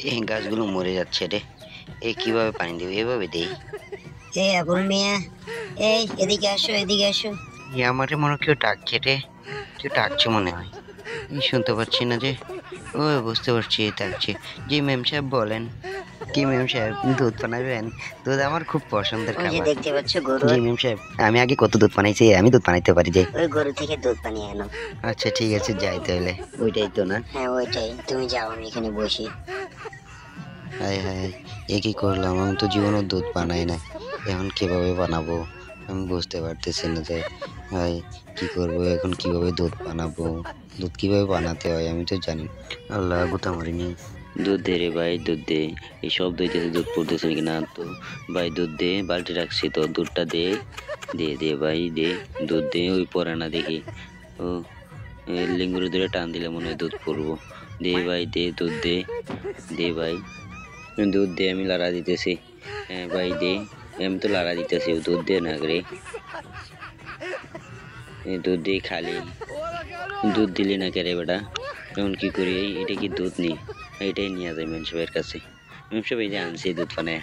এই গাছগুলো মরে যাচ্ছে রে। কিভাবে পানি দেবো? এভাবে দেই। এই আবুল মিয়া, এই এদিকে আসো, এদিকে আসো। আমারে মনে হয় কেউ ডাকছে রে। কেউ ডাকছে মনে হয়। শুনতে পাচ্ছি না যে। ও, বুঝতে পারছি ডাকছে। জি ম্যাম সাহেব বলেন। কি ম্যাম সাহেব, দুধ বানাবেন? দুধ আমার খুব পছন্দের ওই যে খাবার। দেখতে পাচ্ছ গরু, জি ম্যাম সাহেব, আমি আগে কত দুধ বানাইছি, আমি দুধ বানাইতে পারি যে। ওই গরু থেকে দুধ বানিয়ে আনো। আচ্ছা ঠিক আছে, যাই তাহলে। ওইটাই তো না? হ্যাঁ ওইটাই, তুমি যাও, আমি এখানে বসি। হায় হায়, কি করলাম? আমি তো জীবনও দুধ বানাই না। এখন কিভাবে বানাবো আমি বুঝতে পারতেছি না যে। ভাই, কি করবো এখন? কিভাবে দুধ বানাবো? দুধ কিভাবে বানাতে হয় আমি তো জানি না। আল্লাহ, গুতা মারিনি। দুধ দে রে ভাই, দুধ দে। এই শব্দ হইতেছে, দুধ পড়তেছে নাকি না তো? ভাই দুধ দে, বালতি রাখছি তো, দুধটা দে। দে দে ভাই দে, দুধ দে। ওই পড়ে না দেখি। ও, লিঙ্গুরে ধরে টান দিলে মনে হয় দুধ পড়বো। দে ভাই দে, দুধ দে। দে ভাই, দুধ দে, আমি লাড়া দিতেছি। হ্যাঁ ভাই দে, আমি তো লাড়া দিতেছি, দুধ দে না রে। দুধ দিয়ে খালি, দুধ দিলি না কে রে বেটা? এখন কি করি? এটা কি দুধ নি? এটাই নিয়ে যাই মেনসাহেবের কাছে। মেনসাহেব, এই যে আনছি দুধ পানে।